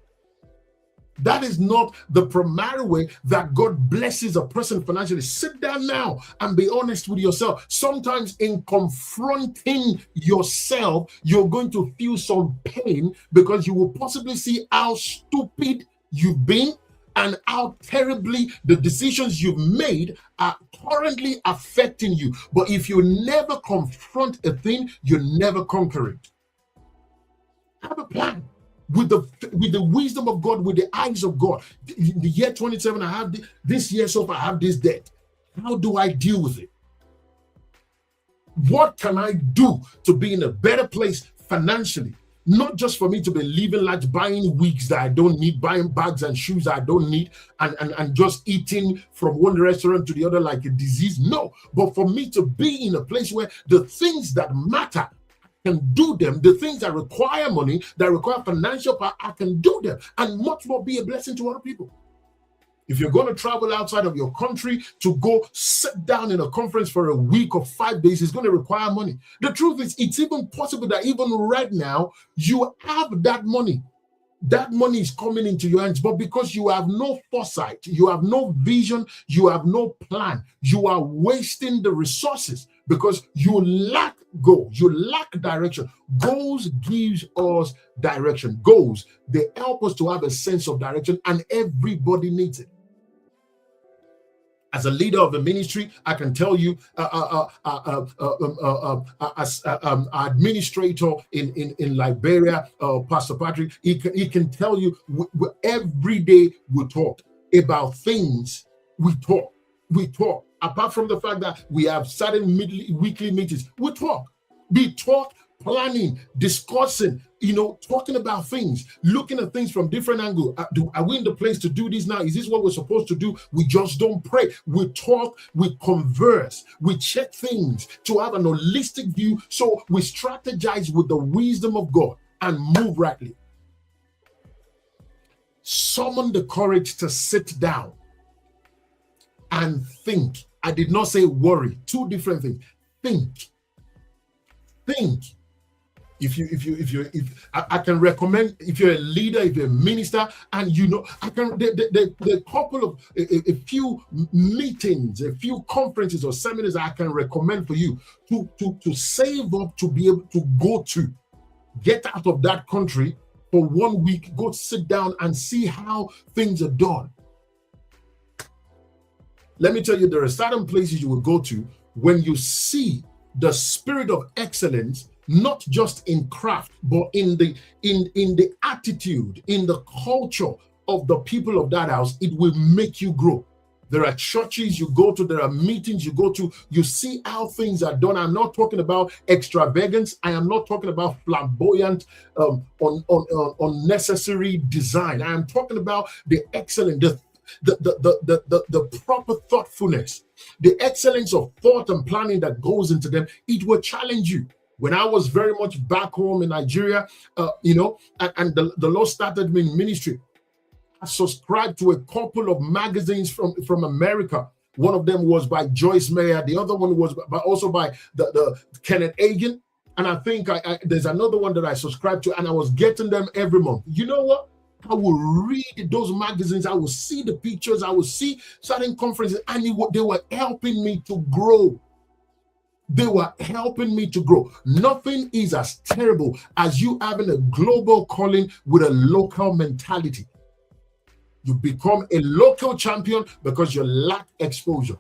That is not the primary way that God blesses a person financially. Sit down now and be honest with yourself. Sometimes in confronting yourself, you're going to feel some pain, because you will possibly see how stupid you've been and how terribly the decisions you've made are currently affecting you. But if you never confront a thing, you never conquer it. Have a plan with the wisdom of God, with the eyes of God. In the year 27, I have this year so far, I have this debt. How do I deal with it? What can I do to be in a better place financially? Not just for me to be living like buying wigs that I don't need, buying bags and shoes I don't need, and just eating from one restaurant to the other like a disease. No, but for me to be in a place where the things that matter, can do them. The things that require money, that require financial power, I can do them, and much more be a blessing to other people. If you're going to travel outside of your country to go sit down in a conference for a week or 5 days, it's going to require money. The truth is, it's even possible that even right now, you have that money. That money is coming into your hands, but because you have no foresight, you have no vision, you have no plan, you are wasting the resources because you lack goals, you lack direction. Goals gives us direction. Goals, they help us to have a sense of direction, and everybody needs it. As a leader of a ministry, I can tell you, as administrator in Liberia, Pastor Patrick, he can tell you every day we talk about things. We talk. Apart from the fact that we have certain weekly meetings, we talk, planning, discussing, talking about things, looking at things from different angles. Are we in the place to do this now? Is this what we're supposed to do? We just don't pray. We talk, we converse, we check things to have an holistic view. So we strategize with the wisdom of God and move rightly. Summon the courage to sit down and think. I did not say worry. Two different things. Think. If I can recommend, if you're a leader, if you're a minister, and I can the couple of a few meetings, a few conferences or seminars I can recommend for you to save up to be able to go to, get out of that country for 1 week, go sit down and see how things are done. Let me tell you, there are certain places you will go to when you see the spirit of excellence, not just in craft, but in the attitude, in the culture of the people of that house. It will make you grow. There are churches you go to, there are meetings you go to, you see how things are done. I'm not talking about extravagance. I am not talking about flamboyant, unnecessary design. I am talking about the excellent, the proper thoughtfulness, the excellence of thought and planning that goes into them. It will challenge you. When I was very much back home in Nigeria, and the Lord started me in ministry, I subscribed to a couple of magazines from America. One of them was by Joyce Meyer. The other one was also by the Kenneth Hagin. And I think there's another one that I subscribed to, and I was getting them every month. You know what? I will read those magazines. I will see the pictures. I will see certain conferences, and they were helping me to grow. They were helping me to grow. Nothing is as terrible as you having a global calling with a local mentality. You become a local champion because you lack exposure.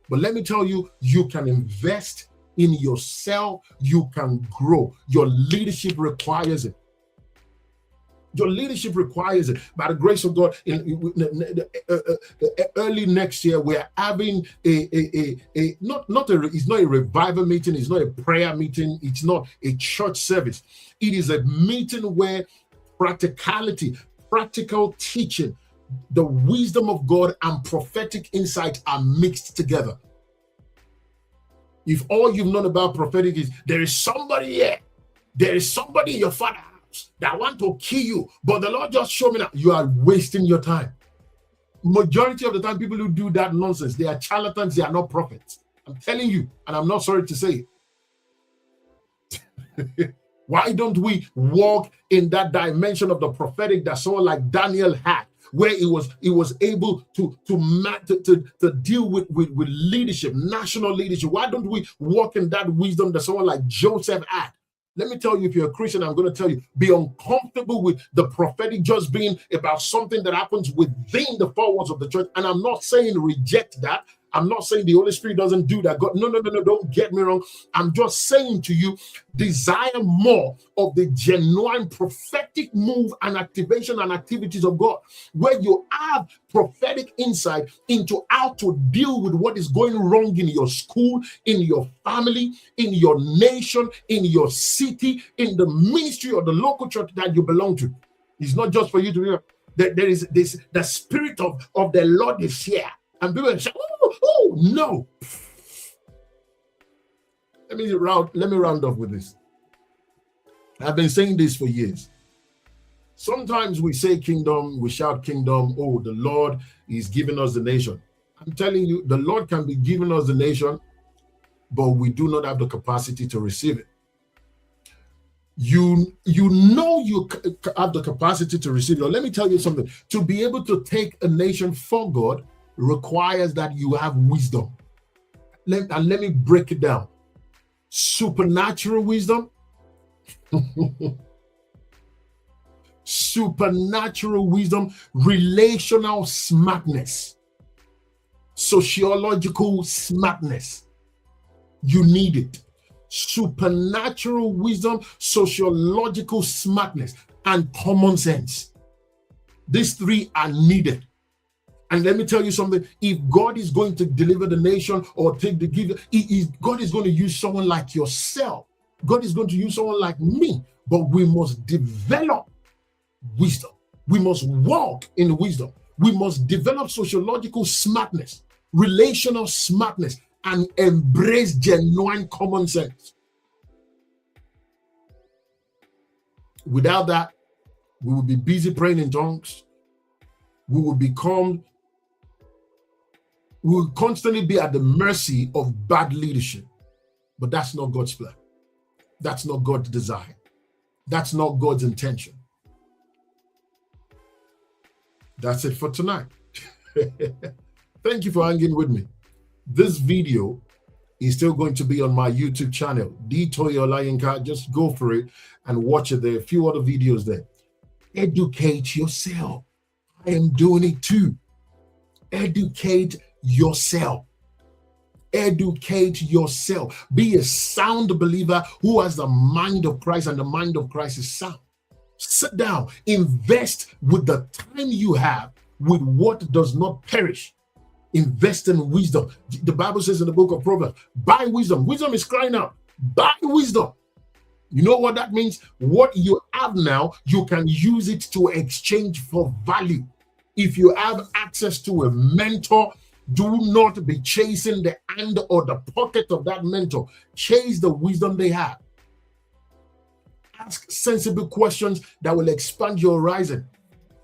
But let me tell you, you can invest in yourself. You can grow. Your leadership requires it. Your leadership requires it. By the grace of God, early next year, we're having it's not a revival meeting, it's not a prayer meeting, it's not a church service. It is a meeting where practicality, practical teaching, the wisdom of God and prophetic insight are mixed together. If all you've known about prophetic is there is somebody here, there is somebody in your father's house that want to kill you, but the Lord just showed me that, you are wasting your time. Majority of the time, people who do that nonsense, they are charlatans, they are not prophets. I'm telling you, and I'm not sorry to say it. Why don't we walk in that dimension of the prophetic that someone like Daniel had, where he was able to deal with leadership, national leadership? Why don't we walk in that wisdom that someone like Joseph had? Let me tell you, if you're a Christian, I'm going to tell you, be uncomfortable with the prophetic just being about something that happens within the four walls of the church. And I'm not saying reject that. I'm not saying the Holy Spirit doesn't do that. God, no, don't get me wrong. I'm just saying to you, desire more of the genuine prophetic move and activation and activities of God, where you have prophetic insight into how to deal with what is going wrong in your school, in your family, in your nation, in your city, in the ministry or the local church that you belong to. It's not just for you to hear. There is this, the spirit of the Lord is here. And people say, oh, no. Let me round off with this. I've been saying this for years. Sometimes we say kingdom, we shout kingdom, oh, the Lord is giving us the nation. I'm telling you, the Lord can be giving us the nation, but we do not have the capacity to receive it. You know you have the capacity to receive it. Now, let me tell you something. To be able to take a nation for God requires that you have wisdom. Let me break it down. Supernatural wisdom, supernatural wisdom, relational smartness, sociological smartness. You need it. Supernatural wisdom, sociological smartness, and common sense. These three are needed. And let me tell you something. If God is going to deliver the nation or take the gift, God is going to use someone like yourself. God is going to use someone like me. But we must develop wisdom. We must walk in wisdom. We must develop sociological smartness, relational smartness, and embrace genuine common sense. Without that, we will be busy praying in tongues. We will constantly be at the mercy of bad leadership. But that's not God's plan. That's not God's desire. That's not God's intention. That's it for tonight. Thank you for hanging with me. This video is still going to be on my YouTube channel, Toyo Olayinka. Just go for it and watch it. There are a few other videos there. Educate yourself. I am doing it too. Educate yourself. Educate yourself. Be a sound believer who has the mind of Christ, and the mind of Christ is sound. Sit down. Invest with the time you have with what does not perish. Invest in wisdom. The Bible says in the book of Proverbs, buy wisdom. Wisdom is crying out. Buy wisdom. You know what that means? What you have now, you can use it to exchange for value. If you have access to a mentor, do not be chasing the hand or the pocket of that mentor. Chase the wisdom they have. Ask sensible questions that will expand your horizon.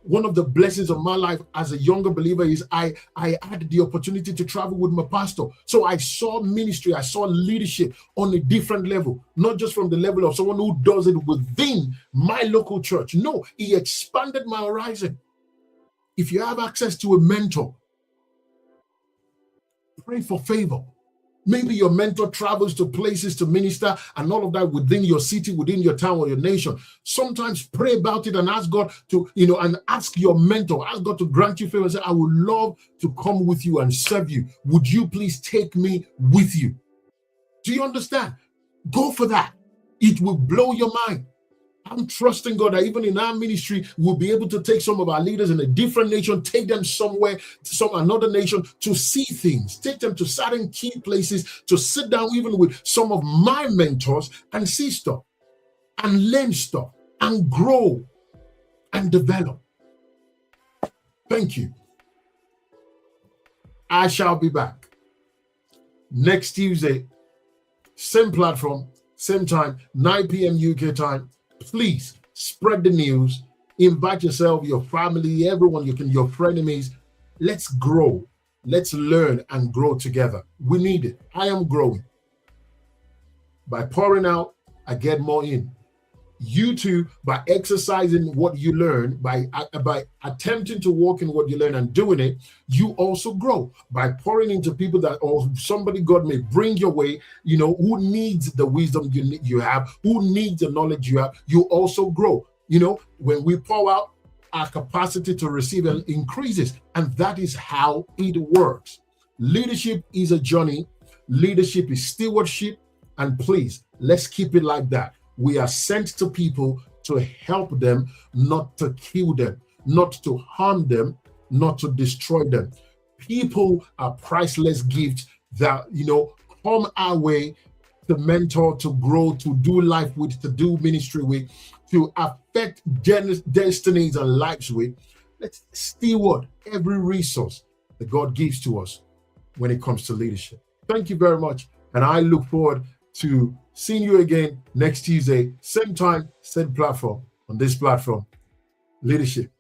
One of the blessings of my life as a younger believer is I had the opportunity to travel with my pastor. So I saw ministry, I saw leadership on a different level, not just from the level of someone who does it within my local church. No, he expanded my horizon. If you have access to a mentor, pray for favor. Maybe your mentor travels to places to minister and all of that within your city, within your town or your nation. Sometimes pray about it and ask God to, and ask your mentor, ask God to grant you favor and say, I would love to come with you and serve you. Would you please take me with you? Do you understand? Go for that. It will blow your mind. I'm trusting God that even in our ministry, we'll be able to take some of our leaders in a different nation, take them somewhere, another nation to see things, take them to certain key places, to sit down even with some of my mentors and see stuff and learn stuff and grow and develop. Thank you. I shall be back next Tuesday, same platform, same time, 9 p.m. UK time. Please spread the news. Invite yourself, your family, everyone, your frenemies. Let's grow. Let's learn and grow together. We need it. I am growing. By pouring out, I get more in. You too, by exercising what you learn, by attempting to walk in what you learn and doing it, you also grow. By pouring into people that, or somebody God may bring your way, who needs the wisdom you have, who needs the knowledge you have, you also grow. When we pour out, our capacity to receive increases, and that is how it works. Leadership is a journey. Leadership is stewardship, and please, let's keep it like that. We are sent to people to help them, not to kill them, not to harm them, not to destroy them. People are priceless gifts that, come our way to mentor, to grow, to do life with, to do ministry with, to affect destinies and lives with. Let's steward every resource that God gives to us when it comes to leadership. Thank you very much. And I look forward to seeing you again next Tuesday, same time, same platform, on this platform. leadership.